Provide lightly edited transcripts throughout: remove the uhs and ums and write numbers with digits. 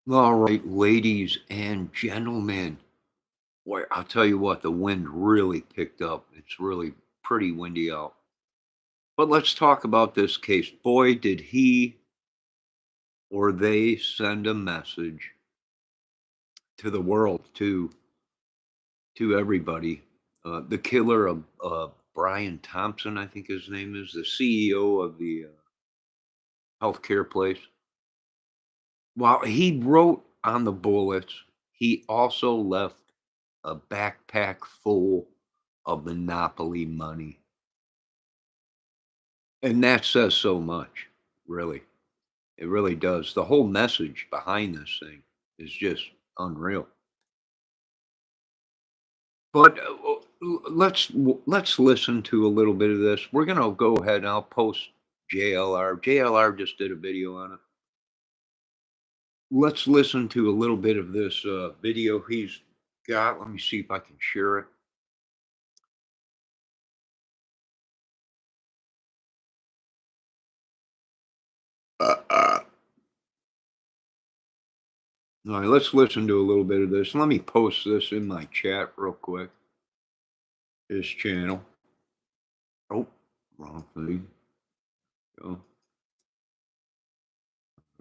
All right, ladies and gentlemen. Boy, I'll tell you what, the wind really picked up. It's really pretty windy out. But let's talk about this case. Boy, did he or they send a message to the world, to everybody. The killer of Brian Thompson, I think his name is, the CEO of the healthcare place. While he wrote on the bullets, he also left a backpack full of Monopoly money. And that says so much, really. It really does. The whole message behind this thing is just unreal. But let's listen to a little bit of this. We're gonna go ahead and I'll post JLR. JLR just did a video on it. Let's listen to a little bit of this video he's got. Let me see if I can share it. All right, let's listen to a little bit of this. Let me post this in my chat real quick. His channel. Oh, wrong thing. Go.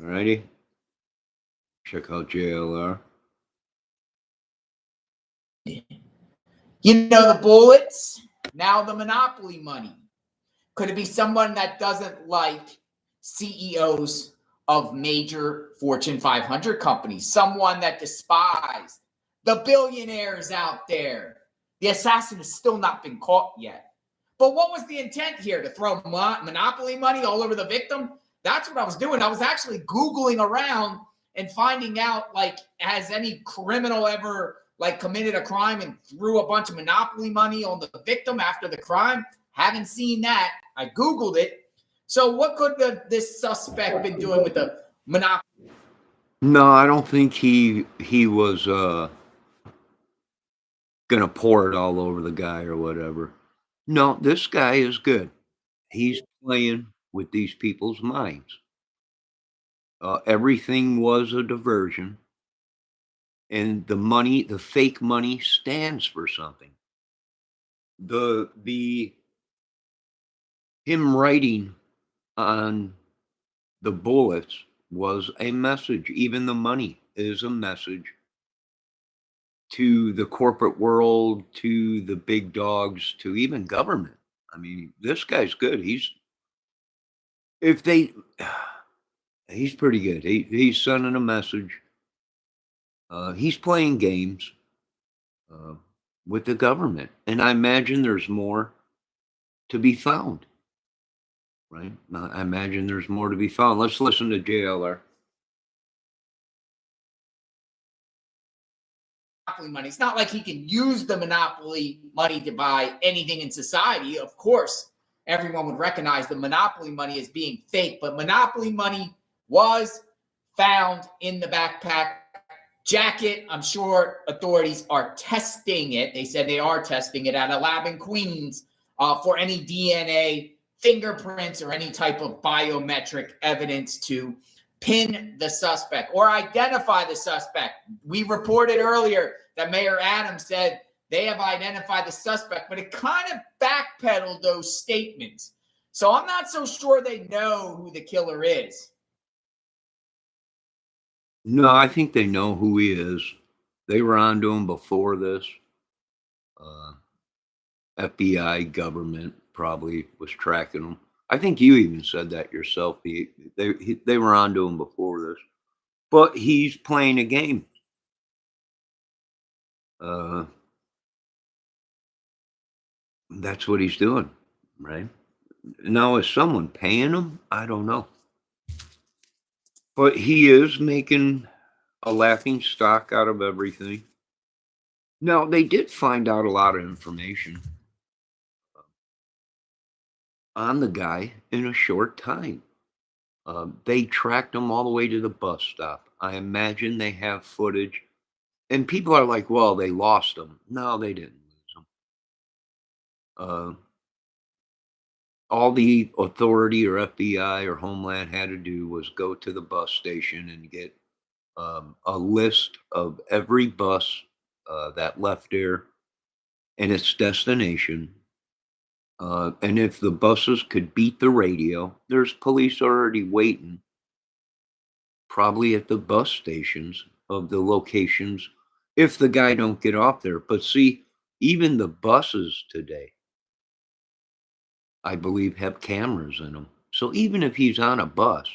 Alrighty. Check out JLR. You know, the bullets, now the Monopoly money. Could it be someone that doesn't like CEOs of major Fortune 500 companies? Someone that despised the billionaires out there? The assassin has still not been caught yet. But what was the intent here? To throw Monopoly money all over the victim? That's what I was doing. I was actually Googling around and finding out, like, has any criminal ever committed a crime and threw a bunch of Monopoly money on the victim after the crime? Haven't seen that. I Googled it. So what could this suspect been doing with the Monopoly? No, I don't think he was gonna pour it all over the guy or whatever. No, this guy is good. He's playing with these people's minds. Everything was a diversion, and the money, the fake money, stands for something. The him writing on the bullets was a message. Even the money is a message to the corporate world, to the big dogs, to even government. I mean, this guy's good. If they, he's pretty good. He's sending a message. He's playing games uh, with the government, and I imagine there's more to be found. Right? I imagine there's more to be found. Let's listen to JLR. Money. It's not like he can use the Monopoly money to buy anything in society. Of course, everyone would recognize the Monopoly money as being fake, but Monopoly money was found in the backpack jacket. I'm sure authorities are testing it. They said they are testing it at a lab in Queens for any DNA, fingerprints, or any type of biometric evidence to pin the suspect or identify the suspect. We reported earlier that Mayor Adams said they have identified the suspect, but it kind of backpedaled those statements. So I'm not so sure they know who the killer is. No, I think they know who he is. They were onto him before this. FBI, government probably was tracking him. I think you even said that yourself. They were onto him before this, but he's playing a game. That's what he's doing, right? Now, is someone paying him? I don't know. But he is making a laughing stock out of everything. Now, they did find out a lot of information on the guy in a short time. They tracked him all the way to the bus stop. I imagine they have footage. And people are like, well, they lost him. No, they didn't lose him. All the authority or FBI or Homeland had to do was go to the bus station and get a list of every bus that left there and its destination. And if the buses could beat the radio, there's police already waiting, probably at the bus stations of the locations if the guy don't get off there. But see, even the buses today, I believe, have cameras in them. So even if he's on a bus,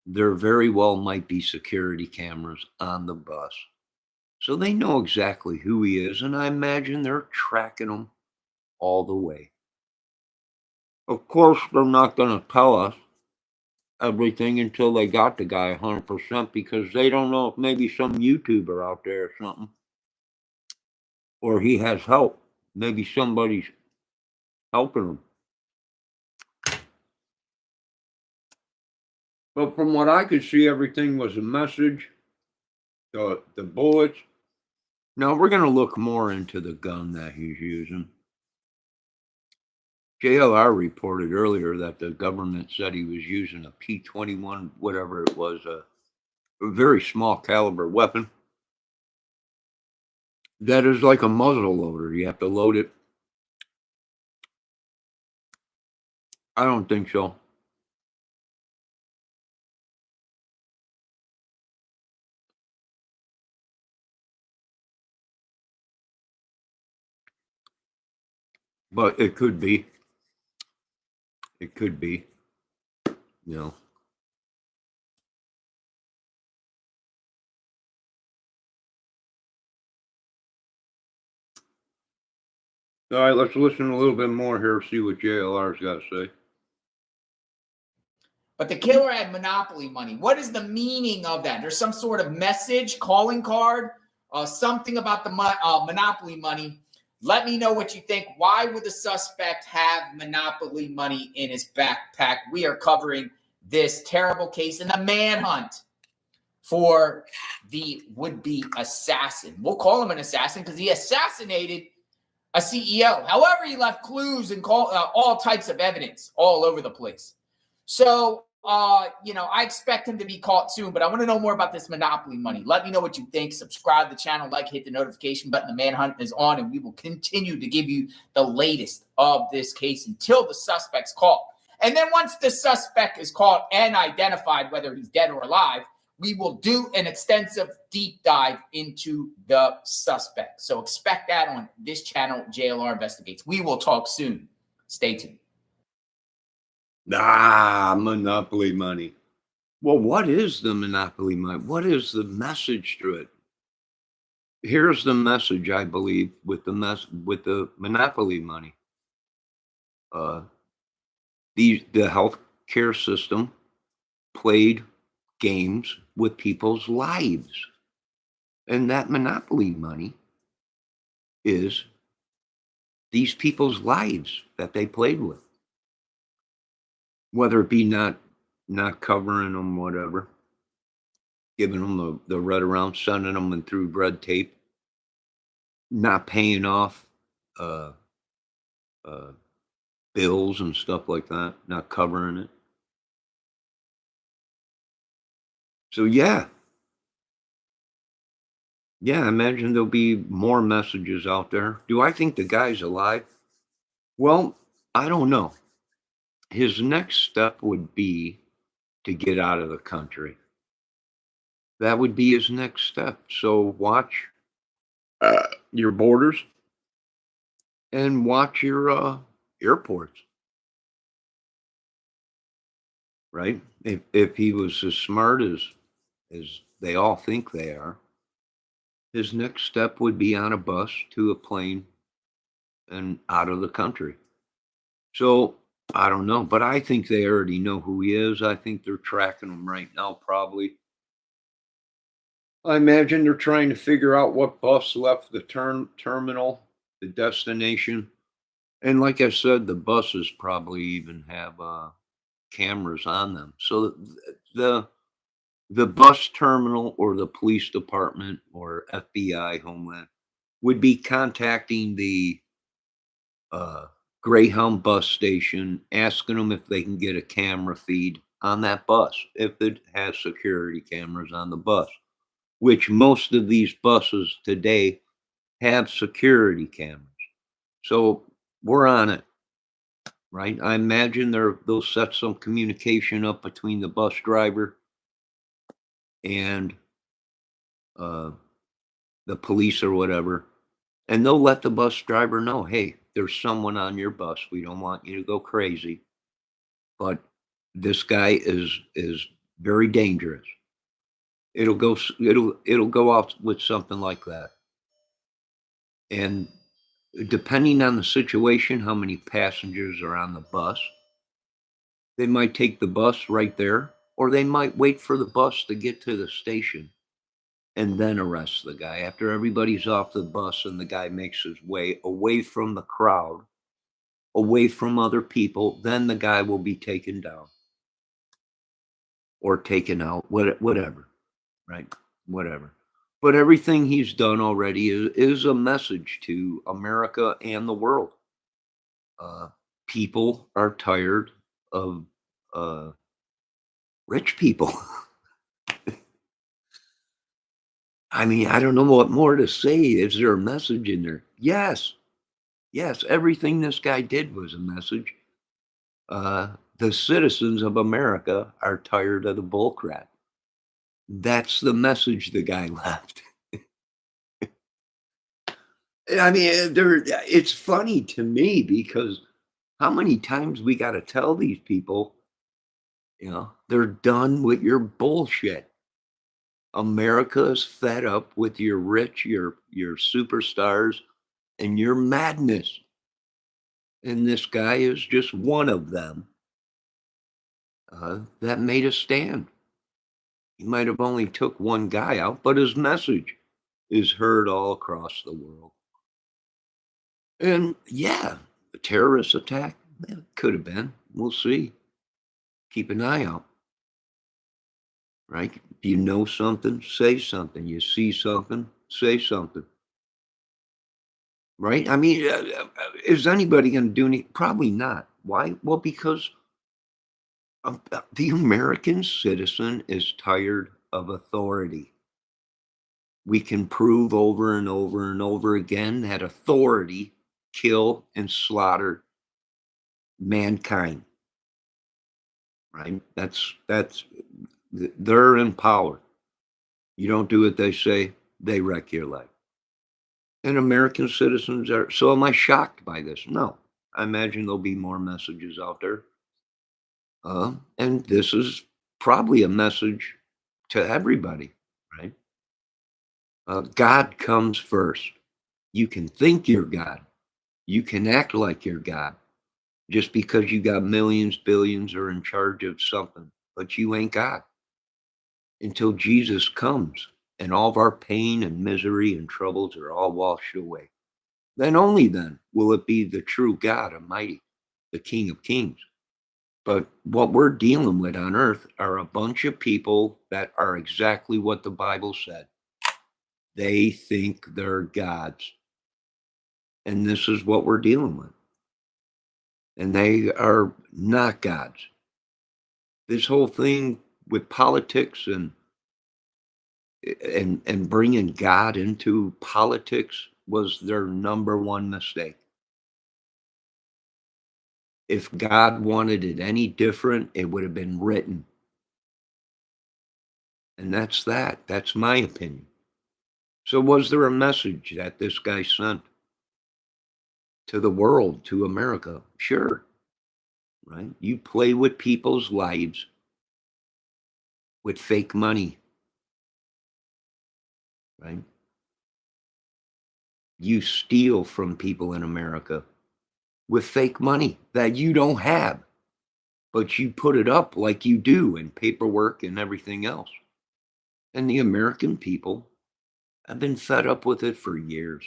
there very well might be security cameras on the bus. So they know exactly who he is, and I imagine they're tracking him all the way. Of course, they're not going to tell us everything until they got the guy 100% because they don't know if maybe some YouTuber out there or something, or he has help. Maybe somebody's helping him. But from what I could see, everything was a message. The bullets. Now we're going to look more into the gun that he's using. JLR reported earlier that the government said he was using a P-21, whatever it was, a very small caliber weapon. That is like a muzzle loader. You have to load it. I don't think so. But it could be. It could be. You know. All right, let's listen a little bit more here, see what JLR's got to say. But the killer had monopoly money. What is the meaning of that? There's some sort of message, calling card, something about the monopoly money. Let me know what you think. Why would the suspect have monopoly money in his backpack? We are covering this terrible case in the manhunt for the would-be assassin. We'll call him an assassin because he assassinated a CEO. However, he left clues and all types of evidence all over the place. So, I expect him to be caught soon, but I want to know more about this monopoly money. Let me know what you think. Subscribe to the channel, hit the notification button. The manhunt is on, and we will continue to give you the latest of this case until the suspect's caught. And then once the suspect is caught and identified, whether he's dead or alive, we will do an extensive deep dive into the suspect. So expect that on this channel, JLR Investigates. We will talk soon. Stay tuned. Monopoly money. Well, what is the monopoly money? What is the message to it? Here's the message, I believe, with the monopoly money. The healthcare system played games with people's lives, and that monopoly money is these people's lives that they played with. Whether it be not covering them, whatever, giving them the runaround, sending them in through red tape, not paying off bills and stuff like that, not covering it. So yeah, I imagine there'll be more messages out there. Do I think the guy's alive? Well, I don't know. His next step would be to get out of the country. That would be his next step. So watch your borders and watch your airports. Right? If he was as smart as they all think they are, his next step would be on a bus to a plane and out of the country. So I don't know, but I think they already know who he is. I think they're tracking him right now, probably. I imagine they're trying to figure out what bus left the terminal, the destination. And like I said, the buses probably even have cameras on them. So the bus terminal or the police department or FBI, Homeland, would be contacting the Greyhound bus station, asking them if they can get a camera feed on that bus, if it has security cameras on the bus. which most of these buses today have security cameras. So we're on it, right? I imagine they'll set some communication up between the bus driver and uh, the police or whatever, and they'll let the bus driver know, hey, there's someone on your bus. We don't want you to go crazy, but this guy is very dangerous. It'll go out with something like that. And depending on the situation, how many passengers are on the bus, they might take the bus right there, or they might wait for the bus to get to the station and then arrest the guy after everybody's off the bus and the guy makes his way away from the crowd, away from other people. Then the guy will be taken down or taken out, whatever, right? Whatever. But everything he's done already is a message to America and the world. Uh, People are tired of uh, rich people. I mean, I don't know what more to say. Is there a message in there? Yes. Yes. Everything this guy did was a message. The citizens of America are tired of the bullcrap. That's the message the guy left. I mean, it's funny to me because how many times we got to tell these people, they're done with your bullshit. America is fed up with your rich, your superstars, and your madness. And this guy is just one of them that made a stand. He might have only took one guy out, but his message is heard all across the world. And yeah, a terrorist attack, could have been. We'll see. Keep an eye out, right? If you know something, say something. You see something, say something, right? I mean, is anybody going to do anything? Probably not. Why? Well, because the American citizen is tired of authority. We can prove over and over and over again that authority kill and slaughter mankind, right? They're in power. You don't do what they say, they wreck your life. And American citizens are. So am I shocked by this? No. I imagine there'll be more messages out there. And this is probably a message to everybody, right? God comes first. You can think you're God. You can act like you're God just because you got millions, billions, or in charge of something, but you ain't God until Jesus comes and all of our pain and misery and troubles are all washed away. Then only then will it be the true God Almighty, the King of Kings. But what we're dealing with on earth are a bunch of people that are exactly what the Bible said. They think they're gods. And this is what we're dealing with. And they are not gods. This whole thing with politics and bringing God into politics was their number one mistake. If God wanted it any different, it would have been written. And that's that. That's my opinion. So was there a message that this guy sent to the world, to America? Sure. Right? You play with people's lives with fake money, right? You steal from people in America with fake money that you don't have, but you put it up like you do in paperwork and everything else. And the American people have been fed up with it for years.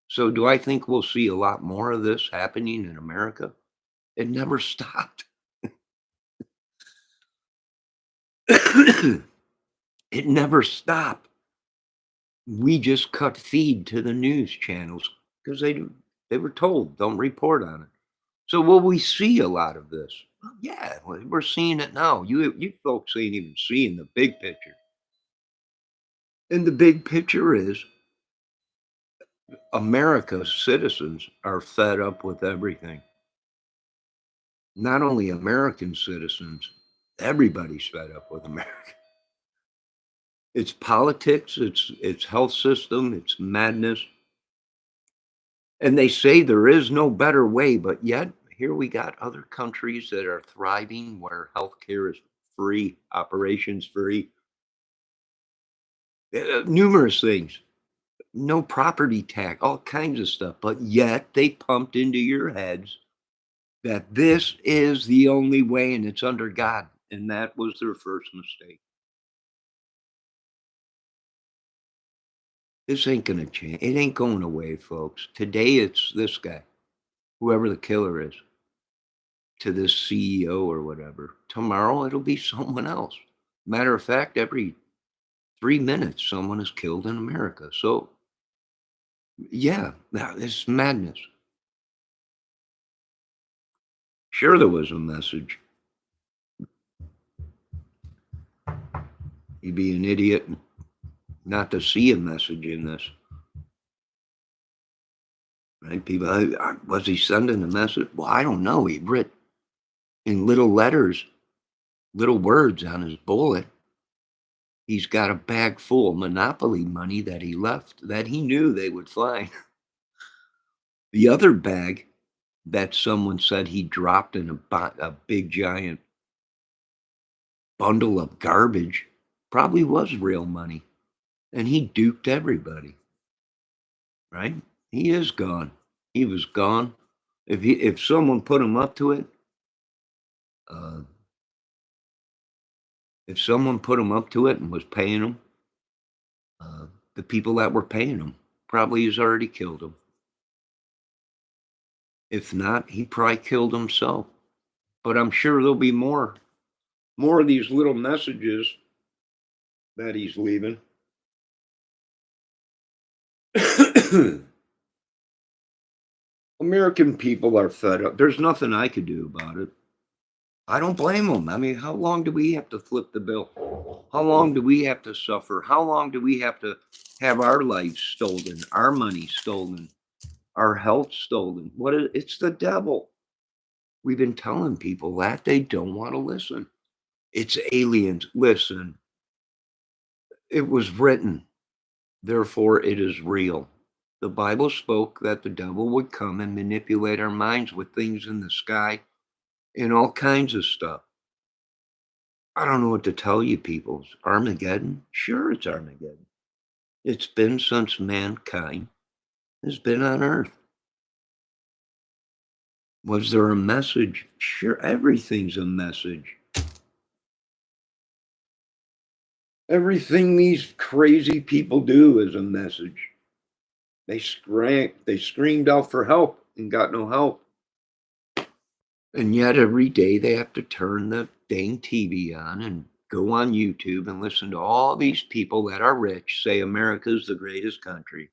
So do I think we'll see a lot more of this happening in America? It never stopped. It never stopped. We just cut feed to the news channels because they were told don't report on it. So will we see a lot of this? Well, yeah, we're seeing it now. You folks ain't even seeing the big picture. And the big picture is America's citizens are fed up with everything. Not only American citizens, everybody's fed up with America. It's politics, it's health system, it's madness. And they say there is no better way, but yet here we got other countries that are thriving where healthcare is free, operations free, numerous things, no property tax, all kinds of stuff. But yet they pumped into your heads that this is the only way and it's under God. And that was their first mistake. This ain't going to change. It ain't going away, folks. Today it's this guy, whoever the killer is, to this CEO or whatever. Tomorrow it'll be someone else. Matter of fact, every 3 minutes, someone is killed in America. So, yeah, it's madness. Sure, there was a message. You'd be an idiot not to see a message in this. Right? People, was he sending a message? Well, I don't know. He wrote in little letters, little words on his bullet. He's got a bag full of Monopoly money that he left that he knew they would find. The other bag that someone said he dropped in a big giant bundle of garbage probably was real money. And he duped everybody. Right? He is gone. He was gone. If someone put him up to it, uh, if someone put him up to it and was paying him, the people that were paying him probably has already killed him. If not, he probably killed himself. But I'm sure there'll be more of these little messages that he's leaving. American people are fed up. There's nothing I could do about it. I don't blame them. I mean, how long do we have to flip the bill? How long do we have to suffer? How long do we have to have our lives stolen, our money stolen, our health stolen? It's the devil. We've been telling people that they don't want to listen. It's aliens. Listen, it was written, therefore it is real. The Bible spoke that the devil would come and manipulate our minds with things in the sky and all kinds of stuff. I don't know what to tell you, people. Armageddon? Sure, it's Armageddon. It's been since mankind has been on Earth. Was there a message? Sure, everything's a message. Everything these crazy people do is a message. They screamed out for help and got no help. And yet every day they have to turn the dang TV on and go on YouTube and listen to all these people that are rich say America's the greatest country,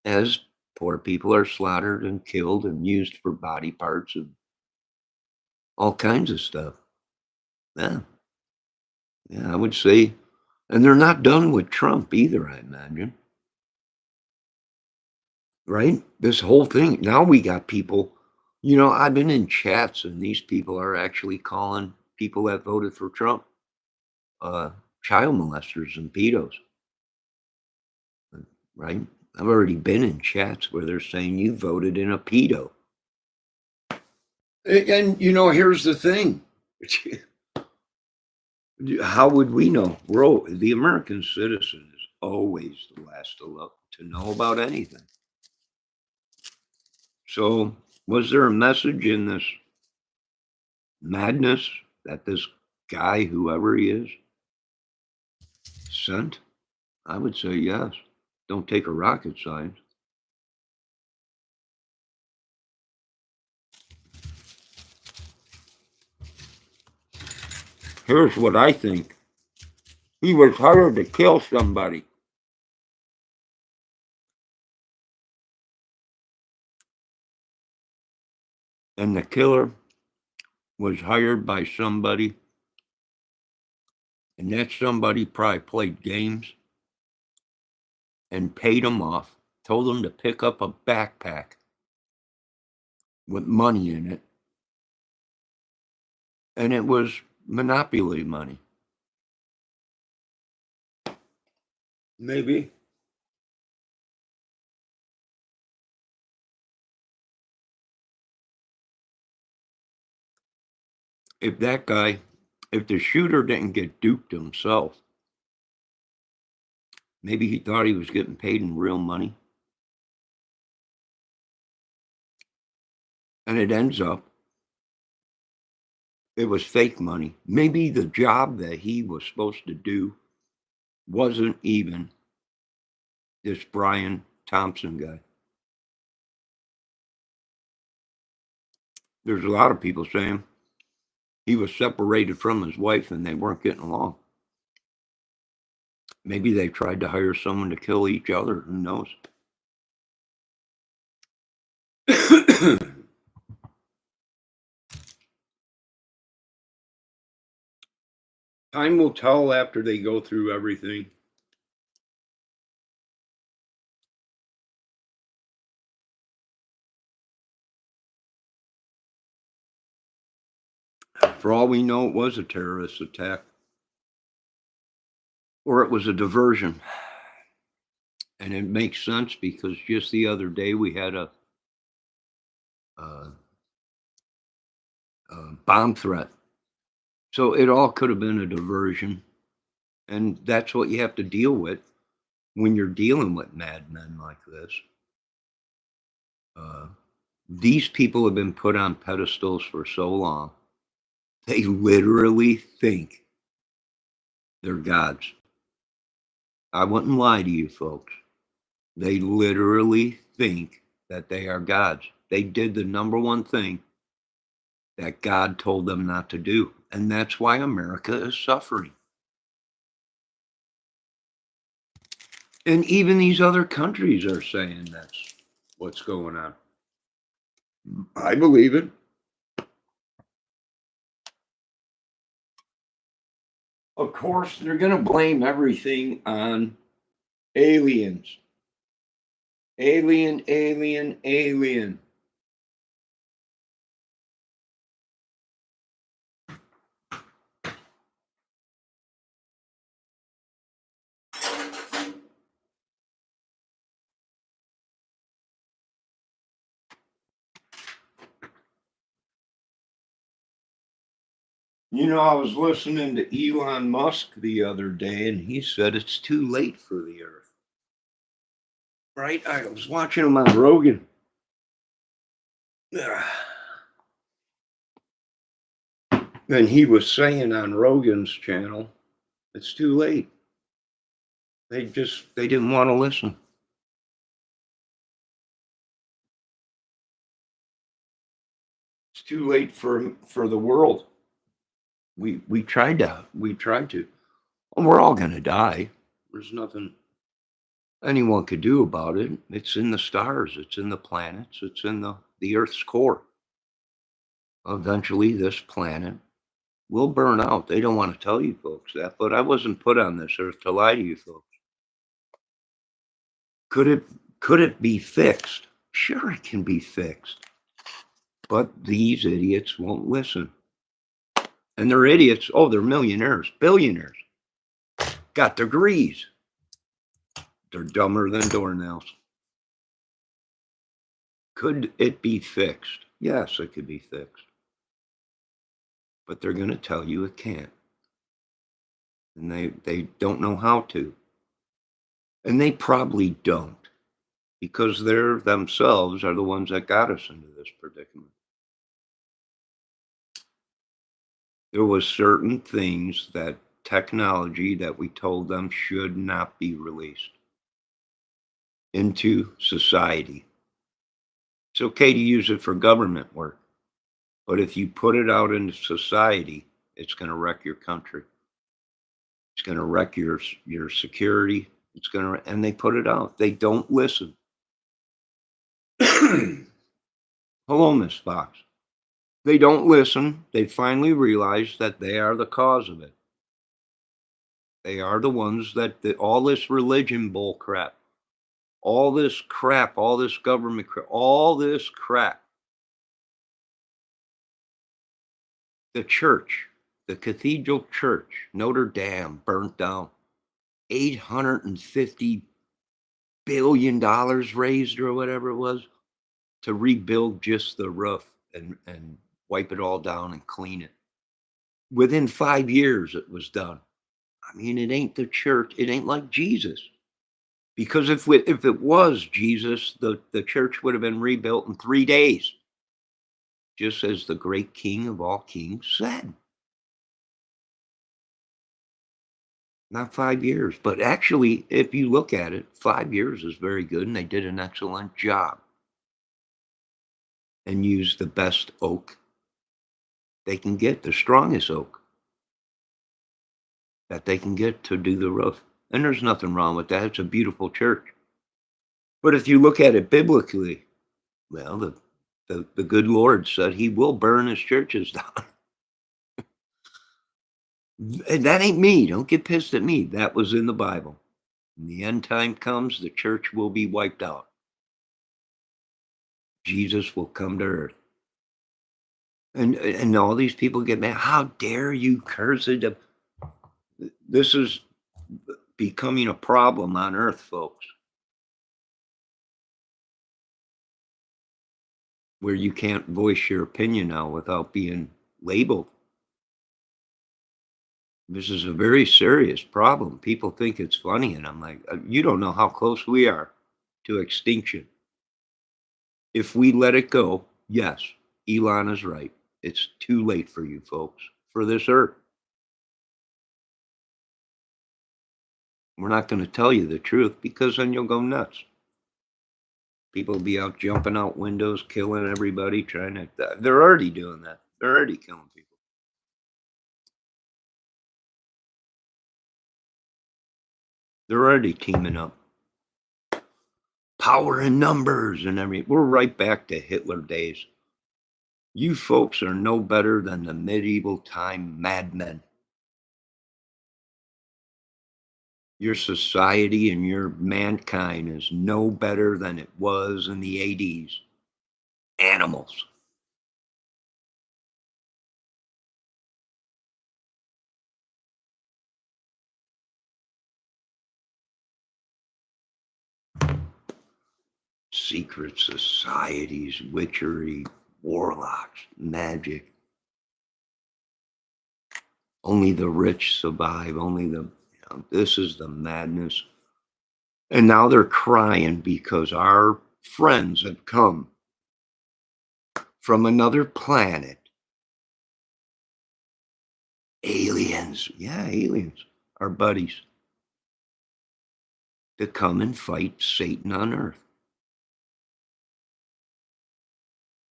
as poor people are slaughtered and killed and used for body parts and all kinds of stuff. Yeah. Yeah, I would say, and they're not done with Trump either, I imagine. Right? This whole thing. Now we got people, I've been in chats and these people are actually calling people that voted for Trump uh, child molesters and pedos. Right? I've already been in chats where they're saying you voted in a pedo. And here's the thing. How would we know? The American citizen is always the last to know about anything. So, was there a message in this madness that this guy, whoever he is, sent? I would say yes. Don't take a rocket science. Here's what I think. He was hired to kill somebody. And the killer was hired by somebody. And that somebody probably played games and paid him off, told him to pick up a backpack with money in it, and it was monopoly money. Maybe. If that guy, if the shooter didn't get duped himself, maybe he thought he was getting paid in real money. And it ends up, it was fake money. Maybe the job that he was supposed to do wasn't even this Brian Thompson guy. There's a lot of people saying he was separated from his wife and they weren't getting along. Maybe they tried to hire someone to kill each other. Who knows? Time will tell after they go through everything. For all we know, it was a terrorist attack. Or it was a diversion. And it makes sense because just the other day we had a bomb threat. So it all could have been a diversion. And that's what you have to deal with when you're dealing with madmen like this. These people have been put on pedestals for so long. They literally think they're gods. I wouldn't lie to you folks. They literally think that they are gods. They did the number one thing that God told them not to do. And that's why America is suffering. And even these other countries are saying that's what's going on. I believe it. Of course, they're going to blame everything on aliens. Alien, alien, alien. You know, I was listening to Elon Musk the other day, and he said it's too late for the Earth. Right? I was watching him on Rogan. And he was saying on Rogan's channel, it's too late. They didn't want to listen. It's too late for the world. We tried to. Well, we're all going to die. There's nothing anyone could do about it. It's in the stars. It's in the planets. It's in the Earth's core. Eventually, this planet will burn out. They don't want to tell you folks that, but I wasn't put on this earth to lie to you folks. Could it be fixed? Sure, it can be fixed. But these idiots won't listen. And they're idiots. Oh, they're millionaires, billionaires. Got degrees. They're dumber than doornails. Could it be fixed? Yes, it could be fixed. But they're going to tell you it can't. And they don't know how to. And they probably don't. Because they're themselves are the ones that got us into this predicament. There was certain things that technology that we told them should not be released into society. It's okay to use it for government work, but if you put it out into society, it's going to wreck your country. It's going to wreck your security. And they put it out. They don't listen. Hello, Miss Fox. They don't listen. They finally realize that they are the cause of it. They are the ones that all this religion bull crap. All this crap, all this government crap, all this crap. The church, the cathedral church, Notre Dame burnt down. $850 billion raised or whatever it was to rebuild just the roof and wipe it all down and clean it. Within 5 years, it was done. I mean, it ain't the church. It ain't like Jesus. Because if it was Jesus, the church would have been rebuilt in 3 days, just as the great King of all kings said. Not 5 years. But actually, if you look at it, 5 years is very good, and they did an excellent job and used the best oak they can get, the strongest oak that they can get to do the roof. And there's nothing wrong with that. It's a beautiful church. But if you look at it biblically, well, the good Lord said he will burn his churches down. And that ain't me. Don't get pissed at me. That was in the Bible. When the end time comes, the church will be wiped out. Jesus will come to earth. And all these people get mad. How dare you curse it? This is becoming a problem on earth, folks, where you can't voice your opinion now without being labeled. This is a very serious problem. People think it's funny, and I'm like, you don't know how close we are to extinction. If we let it go, yes, Elon is right. It's too late for you folks, for this earth. We're not going to tell you the truth because then you'll go nuts. People will be out jumping out windows, killing everybody, trying to. They're already doing that. They're already killing people. They're already teaming up. Power in numbers and everything. We're right back to Hitler days. You folks are no better than the medieval time madmen. Your society and your mankind is no better than it was in the 80s. Animals. Secret societies, witchery, warlocks, magic. Only the rich survive. This is the madness. And now they're crying because our friends have come from another planet. Aliens. Yeah, aliens. Our buddies. To come and fight Satan on earth.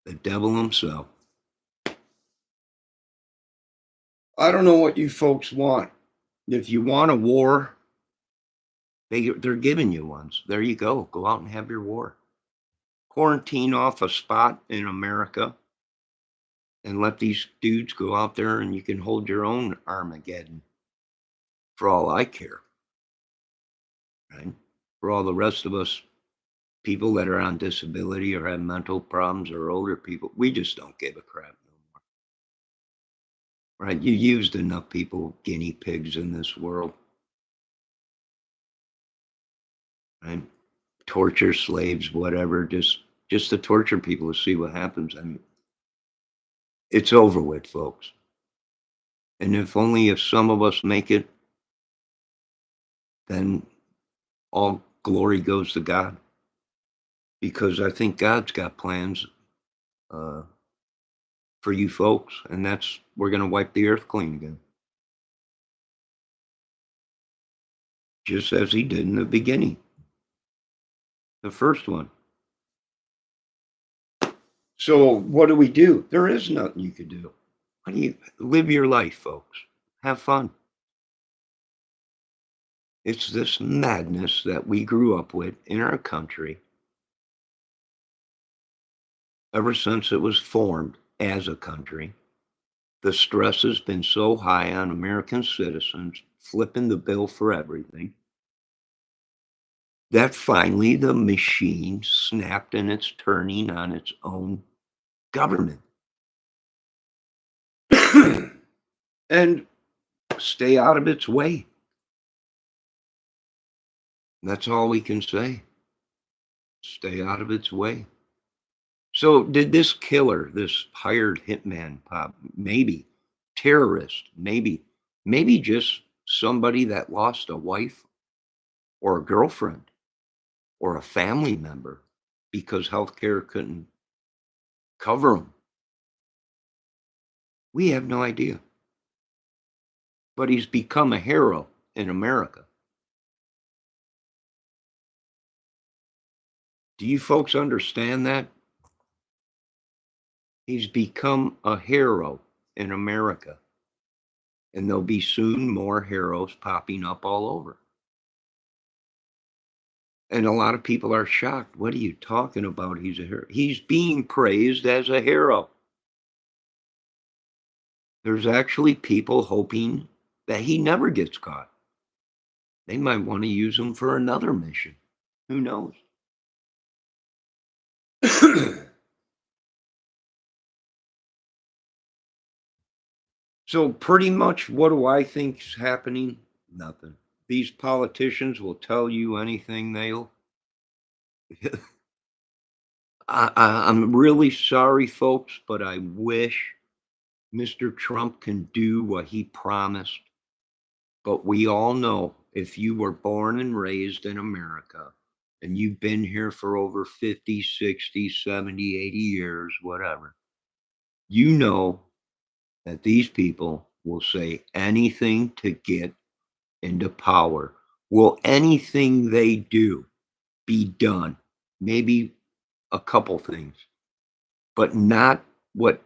The devil himself. I don't know what you folks want. If you want a war, they're giving you ones. There you go. Go out and have your war. Quarantine off a spot in America and let these dudes go out there and you can hold your own Armageddon. For all I care. Right? For all the rest of us, people that are on disability or have mental problems or older people, we just don't give a crap no more. Right? You used enough people, guinea pigs in this world. Right? Torture slaves, whatever, just to torture people to see what happens. I mean, it's over with, folks. And if some of us make it, then all glory goes to God. Because I think God's got plans for you folks, and that's we're going to wipe the earth clean again. Just as he did in the beginning. The first one. So what do? There is nothing you could do. What do you live your life, folks? Have fun. It's this madness that we grew up with in our country ever since it was formed as a country. The stress has been so high on American citizens, flipping the bill for everything. that finally the machine snapped and it's turning on its own government. And stay out of its way. That's all we can say. Stay out of its way. So did this killer, this hired hitman pop, maybe terrorist, maybe just somebody that lost a wife or a girlfriend or a family member because healthcare couldn't cover them? We have no idea. But he's become a hero in America. Do you folks understand that? He's become a hero in America, and there'll be soon more heroes popping up all over. And a lot of people are shocked. What are you talking about? He's a hero. He's being praised as a hero. There's actually people hoping that he never gets caught. They might want to use him for another mission. Who knows? So pretty much what do I think's happening? Nothing. These politicians will tell you anything they'll I'm really sorry, folks, but I wish Mr. Trump can do what he promised. But we all know if you were born and raised in America and you've been here for over 50, 60, 70, 80 years, whatever, you know that these people will say anything to get into power. Will anything they do be done? Maybe a couple things, but not what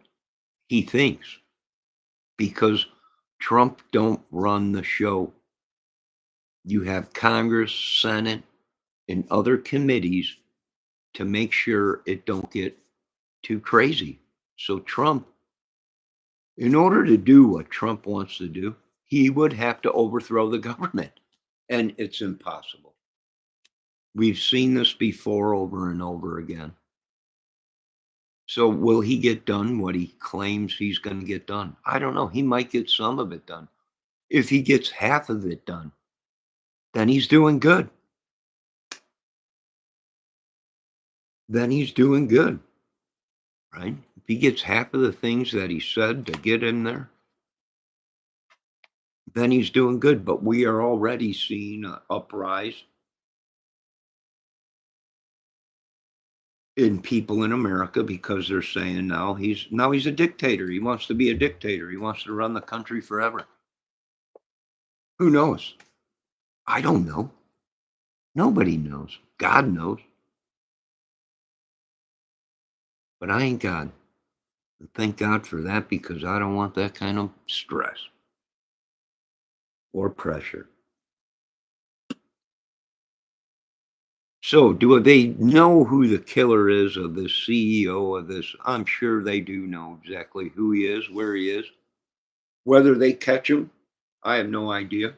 he thinks, because Trump don't run the show. You have Congress, Senate, and other committees to make sure it don't get too crazy. So Trump, in order to do what Trump wants to do, he would have to overthrow the government, and it's impossible. We've seen this before over and over again. So will he get done what he claims he's going to get done? I don't know. He might get some of it done. If he gets half of it done, then he's doing good. Then he's doing good, right? If he gets half of the things that he said to get in there, then he's doing good. But we are already seeing an uprise in people in America because they're saying now he's a dictator. He wants to be a dictator. He wants to run the country forever. Who knows? I don't know. Nobody knows. God knows. But I ain't God. And thank God for that, because I don't want that kind of stress or pressure. So, do they know who the killer is of the CEO of this? I'm sure they do know exactly who he is, where he is. Whether they catch him, I have no idea.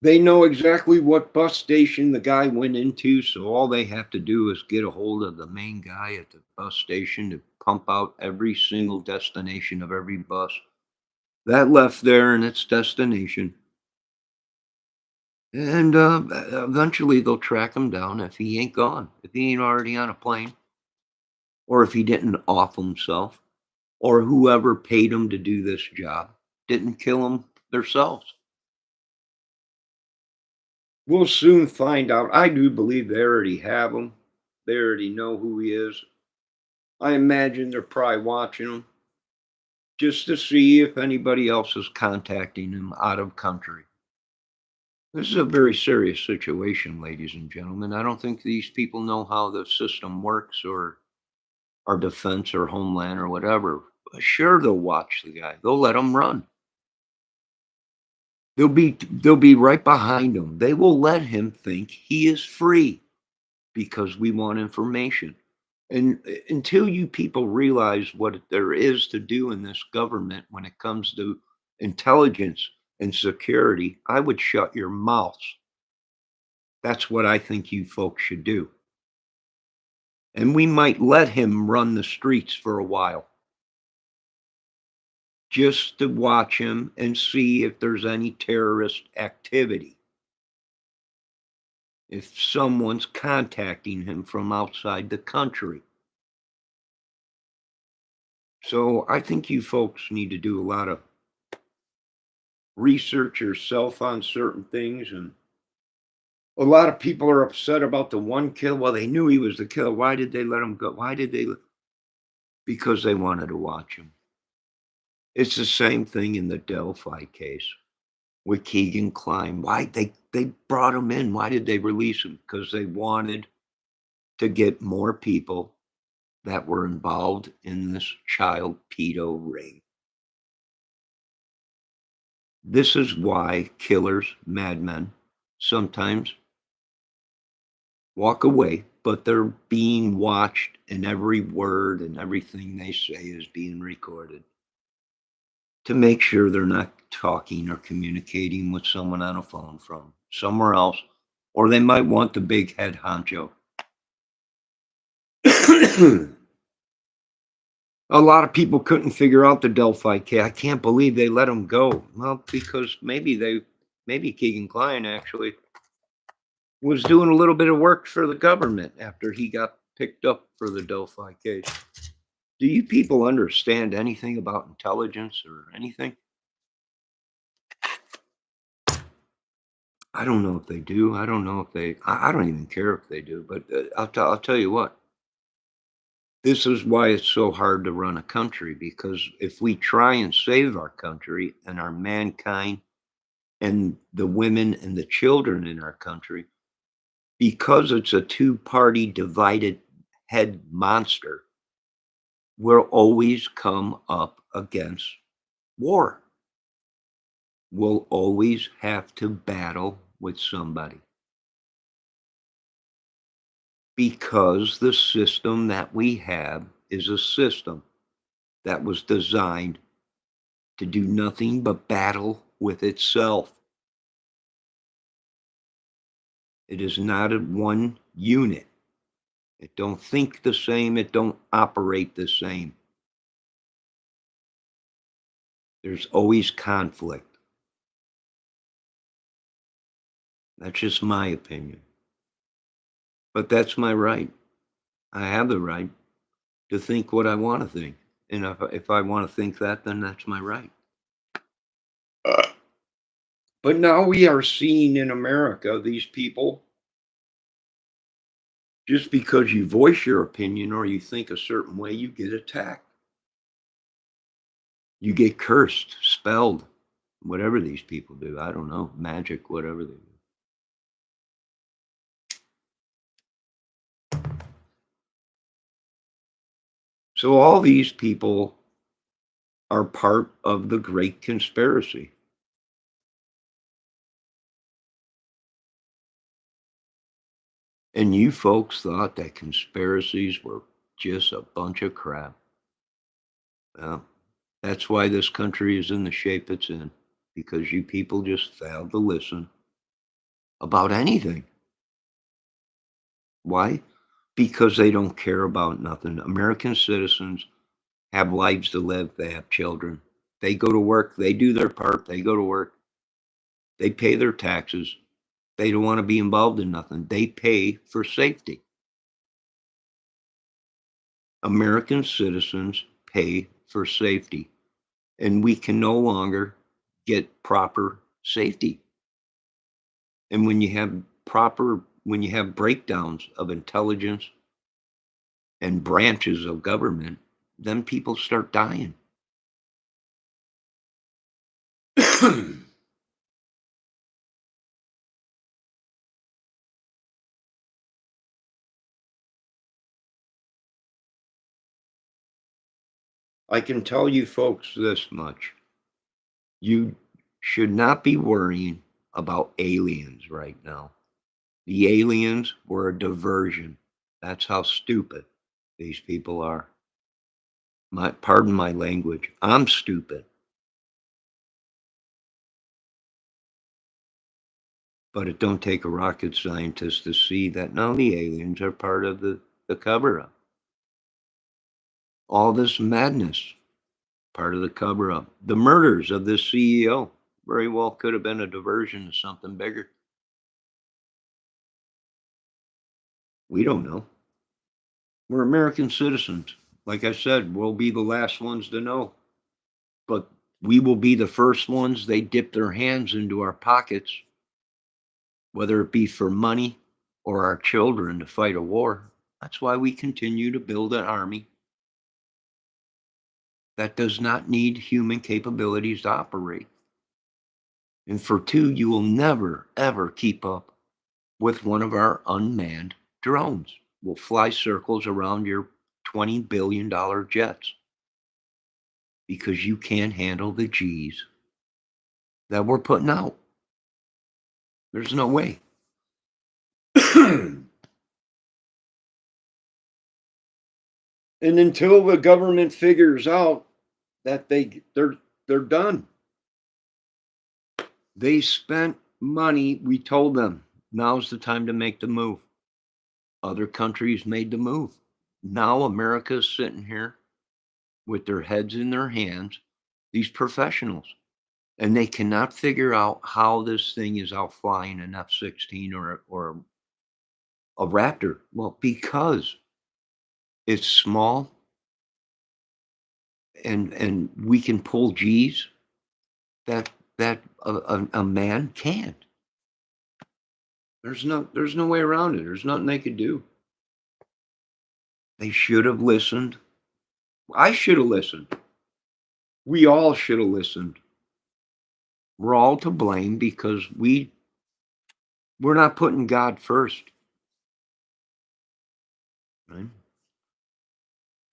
They know exactly what bus station the guy went into, so all they have to do is get a hold of the main guy at the bus station to pump out every single destination of every bus that left there and its destination. And eventually they'll track him down if he ain't gone, if he ain't already on a plane, or if he didn't off himself, or whoever paid him to do this job didn't kill him themselves. We'll soon find out. I do believe they already have him. They already know who he is. I imagine they're probably watching him just to see if anybody else is contacting him out of country. This is a very serious situation, ladies and gentlemen. I don't think these people know how the system works, or our defense or homeland or whatever. Sure, they'll watch the guy. They'll let him run. They'll be right behind him. They will let him think he is free because we want information. And until you people realize what there is to do in this government when it comes to intelligence and security, I would shut your mouths. That's what I think you folks should do. And we might let him run the streets for a while just to watch him and see if there's any terrorist activity. If someone's contacting him from outside the country. So I think you folks need to do a lot of research yourself on certain things. And a lot of people are upset about the one kill. Well, they knew he was the killer. Why did they let him go? Why did they? Because they wanted to watch him. It's the same thing in the Delphi case with Keegan Klein. Why they brought him in? Why did they release him? Because they wanted to get more people that were involved in this child pedo ring. This is why killers, madmen, sometimes walk away, but they're being watched, and every word and everything they say is being recorded to make sure they're not talking or communicating with someone on a phone from somewhere else, or they might want the big head honcho. A lot of people couldn't figure out the Delphi case. I can't believe they let him go. Well, because maybe Keegan Klein actually was doing a little bit of work for the government after he got picked up for the Delphi case. Do you people understand anything about intelligence or anything? I don't know if they do. I don't know if they. I don't even care if they do. But I'll tell you what. This is why it's so hard to run a country, because if we try and save our country and our mankind and the women and the children in our country, because it's a two-party divided head monster, we'll always come up against war. We'll always have to battle with somebody because the system that we have is a system that was designed to do nothing but battle with itself. It is not a one unit. It don't think the same. It don't operate the same. There's always conflict. That's just my opinion. But that's my right. I have the right to think what I want to think. And if I want to think that, then that's my right. But now we are seeing in America these people, just because you voice your opinion or you think a certain way, you get attacked. You get cursed, spelled, whatever these people do. I don't know, magic, whatever they do. So all these people are part of the great conspiracy. And you folks thought that conspiracies were just a bunch of crap. Well, that's why this country is in the shape it's in, because you people just failed to listen about anything. Why? Because they don't care about nothing. American citizens have lives to live. They have children. They go to work. They do their part. They go to work. They pay their taxes. They don't want to be involved in nothing. They pay for safety. American citizens pay for safety, and we can no longer get proper safety. And when you have breakdowns of intelligence and branches of government, then people start dying. I can tell you folks this much. You should not be worrying about aliens right now. The aliens were a diversion. That's how stupid these people are. Pardon my language. I'm stupid. But it don't take a rocket scientist to see that now the aliens are part of the cover up. All this madness, part of the cover up. The murders of this CEO very well could have been a diversion to something bigger. We don't know. We're American citizens. Like I said, we'll be the last ones to know. But we will be the first ones they dip their hands into our pockets, whether it be for money or our children to fight a war. That's why we continue to build an army that does not need human capabilities to operate. And for two, you will never, ever keep up with one of our unmanned drones. We'll fly circles around your $20 billion jets because you can't handle the G's that we're putting out. There's no way. And until the government figures out that they're done. They spent money. We told them now's the time to make the move. Other countries made the move. Now America's sitting here with their heads in their hands, these professionals, and they cannot figure out how this thing is out flying an F-16 or a Raptor. Well, because it's small and we can pull G's that a man can't. There's no way around it. There's nothing they could do. They should have listened. I should have listened. We all should have listened. We're all to blame because we're not putting God first. Right?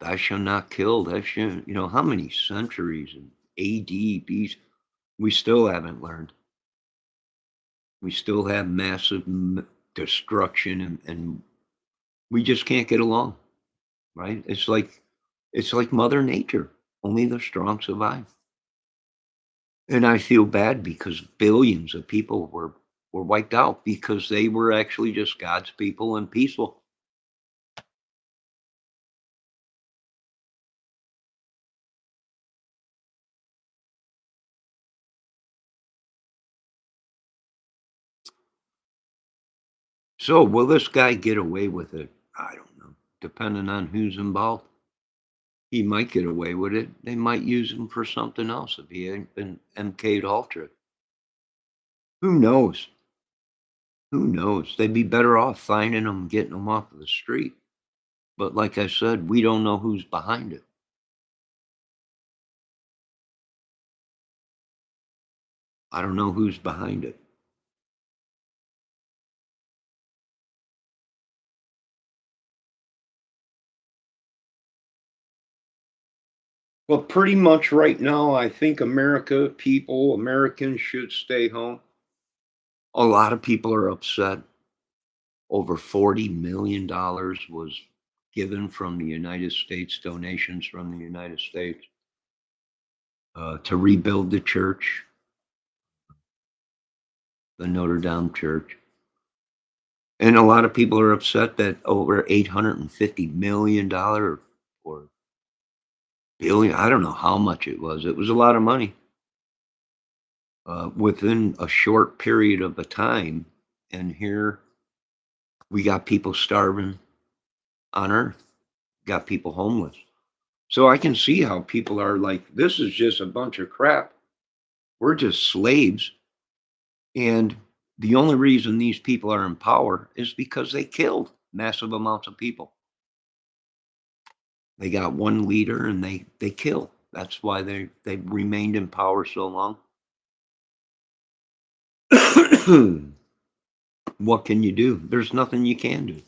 Thou shalt not kill. Thou shalt, how many centuries in AD, we still haven't learned. We still have massive destruction and we just can't get along. Right? It's like Mother Nature. Only the strong survive. And I feel bad because billions of people were wiped out because they were actually just God's people and peaceful. So will this guy get away with it? I don't know. Depending on who's involved. He might get away with it. They might use him for something else if he ain't been MK'd Ultra. Who knows? Who knows? They'd be better off finding them, getting them off of the street. But like I said, we don't know who's behind it. I don't know who's behind it. Well, pretty much right now, I think Americans should stay home. A lot of people are upset. Over $40 million was given from the United States, donations from the United States, to rebuild the church, the Notre Dame church. And a lot of people are upset that over $850 million or billion, I don't know how much it was. It was a lot of money within a short period of a time. And here we got people starving on earth, got people homeless. So I can see how people are like, this is just a bunch of crap. We're just slaves. And the only reason these people are in power is because they killed massive amounts of people. They got one leader and they kill. That's why they remained in power so long. What can you do? There's nothing you can do.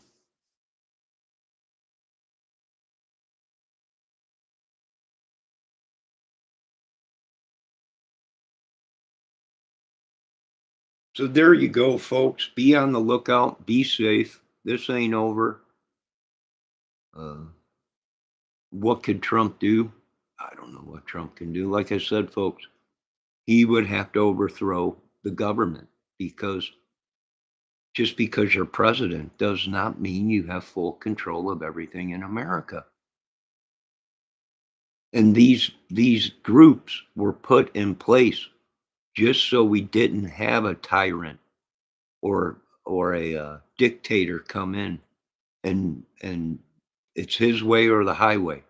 So there you go, folks. Be on the lookout. Be safe. This ain't over. Uh, what could Trump do? I don't know what Trump can do. Like I said, folks, he would have to overthrow the government because Just because you're president does not mean you have full control of everything in America. And these groups were put in place just so we didn't have a tyrant or a dictator come in and it's his way or the highway,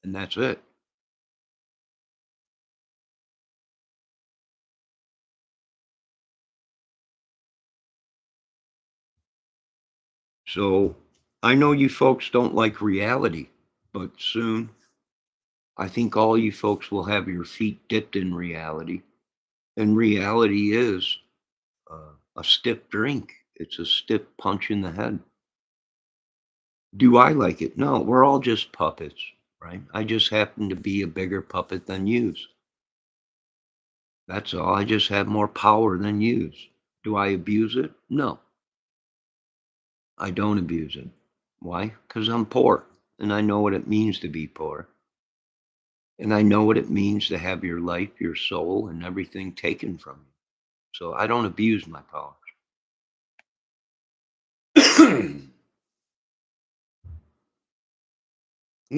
and that's it. So I know you folks don't like reality, but soon I think all you folks will have your feet dipped in reality. And reality is a stiff drink. It's a stiff punch in the head. Do I like it? No, we're all just puppets, right? I just happen to be a bigger puppet than yous. That's all. I just have more power than yous. Do I abuse it? No, I don't abuse it. Why? Because I'm poor and I know what it means to be poor. And I know what it means to have your life, your soul, and everything taken from you. So I don't abuse my powers.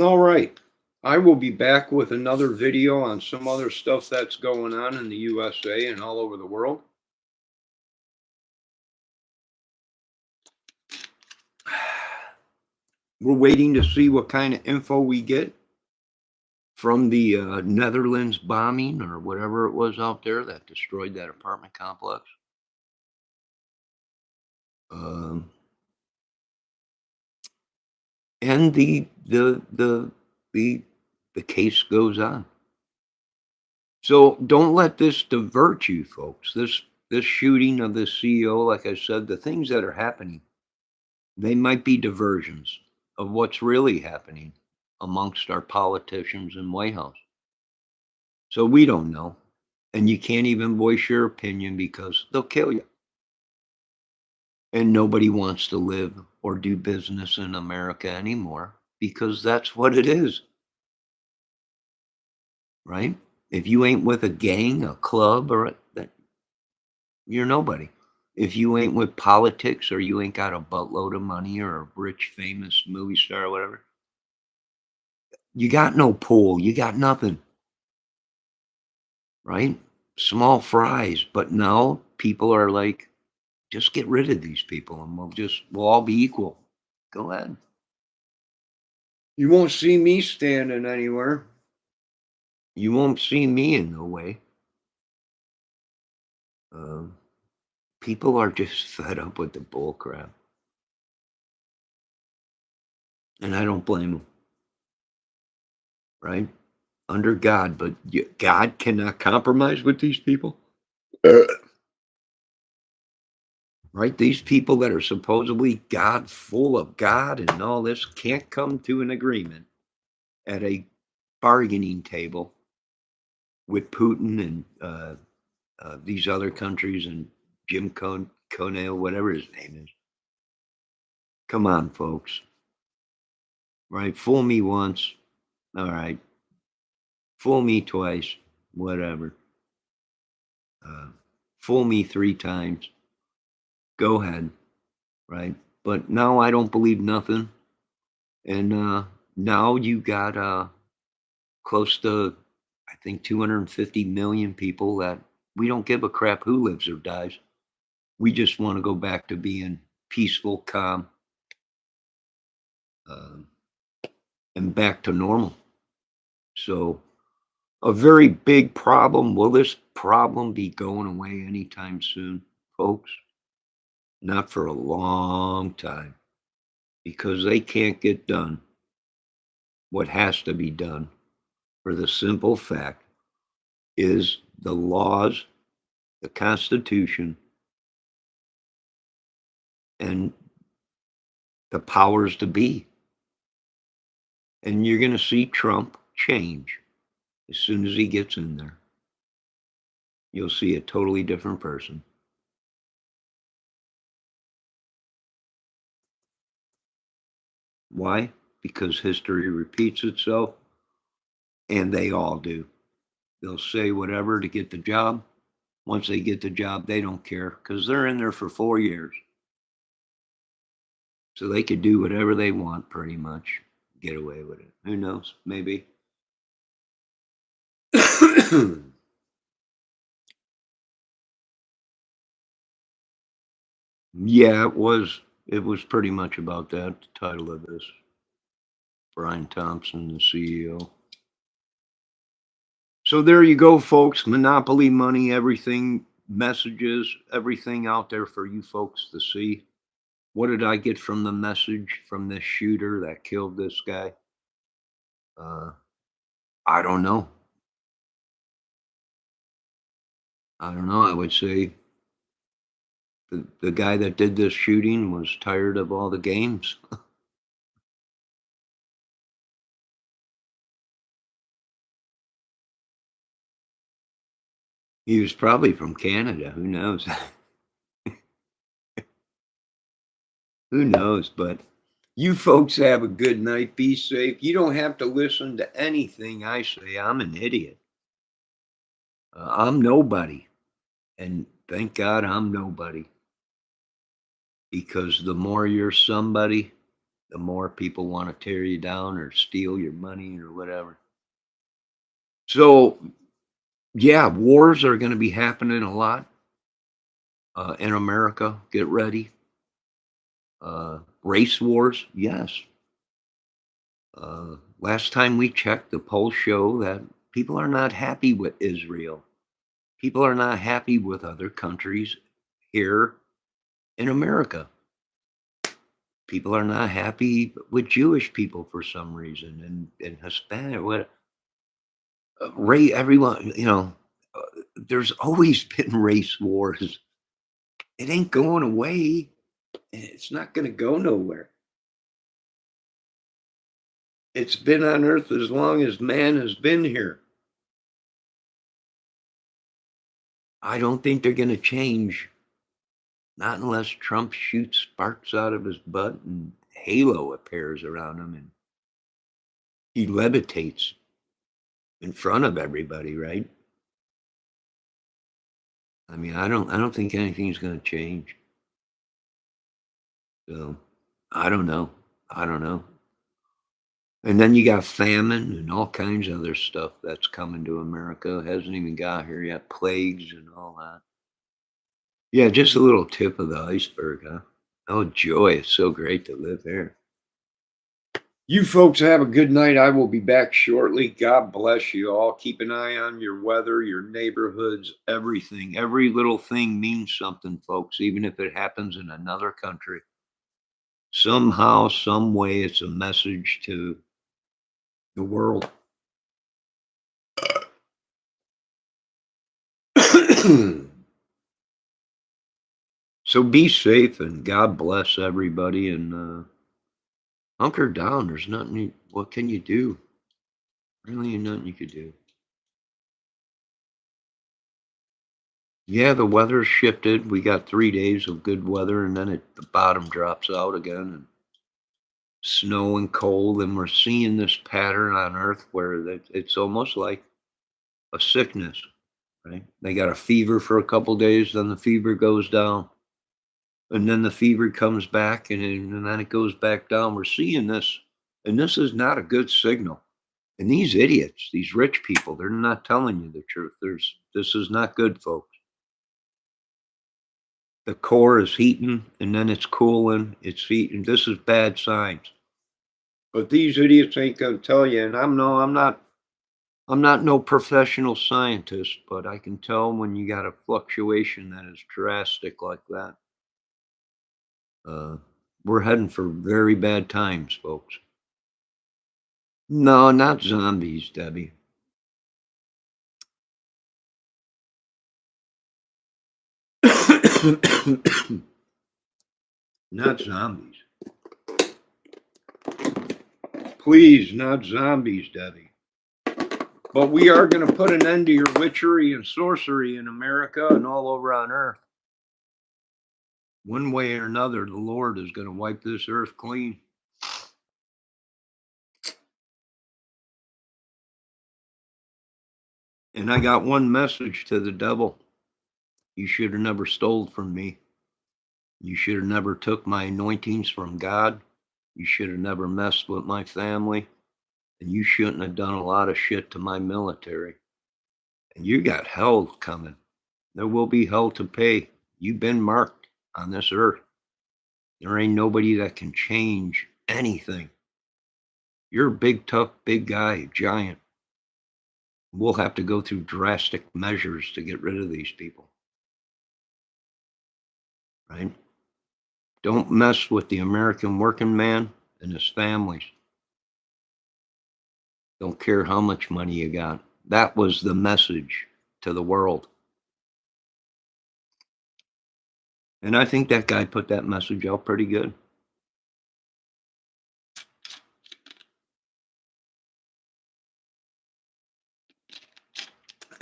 All right. I will be back with another video on some other stuff that's going on in the USA and all over the world. We're waiting to see what kind of info we get from the Netherlands bombing or whatever it was out there that destroyed that apartment complex. Um, and the the case goes on. So don't let this divert you, folks. This shooting of the CEO, like I said, the things that are happening, they might be diversions of what's really happening amongst our politicians in White House. So we don't know. And you can't even voice your opinion because they'll kill you. And nobody wants to live or do business in America anymore because that's what it is, right? If you ain't with a gang, a club, or you're nobody. If you ain't with politics or you ain't got a buttload of money or a rich, famous movie star or whatever, you got no pull. You got nothing, right? Small fries. But now people are like, just get rid of these people and we'll all be equal. Go ahead. You won't see me standing anywhere. You won't see me in no way. Um, People are just fed up with the bull crap. And I don't blame them, right? Under God, but God cannot compromise with these people, right? These people that are supposedly God, full of God and all this, can't come to an agreement at a bargaining table with Putin and these other countries and Jim Conale, whatever his name is. Come on, folks. Right? Fool me once. All right. Fool me twice. Whatever. Uh, Fool me 3 times. Go ahead. Right? But now I don't believe nothing. And now you got close to, I think, 250 million people that we don't give a crap who lives or dies. We just want to go back to being peaceful, calm, um, and back to normal. So, a very big problem. Will this problem be going away anytime soon, folks? Not for a long time because they can't get done what has to be done for the simple fact is the laws, the Constitution, and the powers to be. And you're going to see Trump change as soon as he gets in there. You'll see a totally different person. Why? Because history repeats itself, and they all do. They'll say whatever to get the job. Once they get the job, they don't care because they're in there for 4 years. So they could do whatever they want, pretty much. Get away with it. Who knows? Maybe. Yeah, it was. It was pretty much about that. The title of this, Brian Thompson, the CEO. So there you go, folks. Monopoly money, everything, messages, everything out there for you folks to see. What did I get from the message from this shooter that killed this guy? Uh, I don't know. I don't know. I would say the guy that did this shooting was tired of all the games. He was probably from Canada. Who knows? Who knows? But you folks have a good night. Be safe. You don't have to listen to anything I say. I'm an idiot. I'm nobody. And thank God I'm nobody. Because the more you're somebody, the more people want to tear you down or steal your money or whatever. So, yeah, wars are going to be happening a lot in America. Get ready. Race wars, yes. Last time we checked, the polls show that people are not happy with Israel. People are not happy with other countries here in America. People are not happy with Jewish people for some reason, and Hispanic. What Ray? Everyone, there's always been race wars. It ain't going away. And it's not going to go nowhere. It's been on Earth as long as man has been here. I don't think they're going to change. Not unless Trump shoots sparks out of his butt and halo appears around him and he levitates in front of everybody, right? I mean, I don't think anything's going to change. So, I don't know. I don't know. And then you got famine and all kinds of other stuff that's coming to America. It hasn't even got here yet. Plagues and all that. Yeah, just a little tip of the iceberg, huh? Oh, joy. It's so great to live here. You folks have a good night. I will be back shortly. God bless you all. Keep an eye on your weather, your neighborhoods, everything. Every little thing means something, folks, even if it happens in another country. Somehow, some way, it's a message to the world. So be safe and God bless everybody and hunker down. There's nothing. What can you do? Really, nothing you could do. Yeah, the weather's shifted. We got 3 days of good weather, and then the bottom drops out again, and snow and cold. And we're seeing this pattern on Earth where it's almost like a sickness, right? They got a fever for a couple days, then the fever goes down, and then the fever comes back, and then it goes back down. We're seeing this, and this is not a good signal. And these idiots, these rich people, they're not telling you the truth. This is not good, folks. The core is heating and then it's cooling, it's heating. This is bad signs. But these idiots ain't gonna tell you. And I'm not no professional scientist, but I can tell when you got a fluctuation that is drastic like that. Uh, we're heading for very bad times, folks. No, not zombies, Debbie. Not zombies. Please, not zombies, Debbie. But we are going to put an end to your witchery and sorcery in America and all over on Earth. One way or another, the Lord is going to wipe this earth clean. And I got one message to the devil. You should have never stole from me. You should have never took my anointings from God. You should have never messed with my family. And you shouldn't have done a lot of shit to my military. And you got hell coming. There will be hell to pay. You've been marked on this earth. There ain't nobody that can change anything. You're a big, tough, big guy, giant. We'll have to go through drastic measures to get rid of these people. Right? Don't mess with the American working man and his families. Don't care how much money you got. That was the message to the world. And I think that guy put that message out pretty good.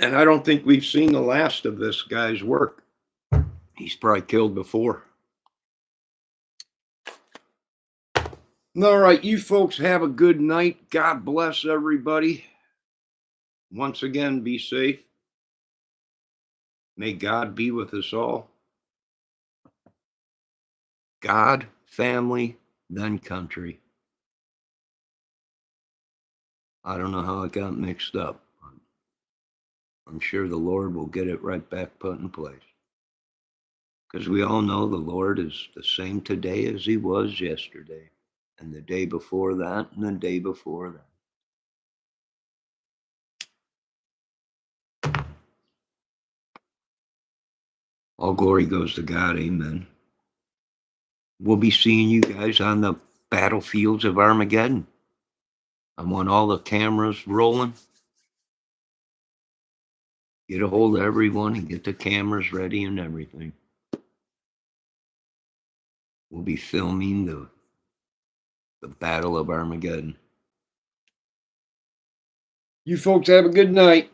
And I don't think we've seen the last of this guy's work. He's probably killed before. All right, you folks have a good night. God bless everybody. Once again, be safe. May God be with us all. God, family, then country. I don't know how it got mixed up. I'm sure the Lord will get it right back put in place. Because we all know the Lord is the same today as he was yesterday, and the day before that, and the day before that. All glory goes to God. Amen. We'll be seeing you guys on the battlefields of Armageddon. I want all the cameras rolling. Get a hold of everyone and get the cameras ready and everything. We'll be filming the Battle of Armageddon. You folks have a good night.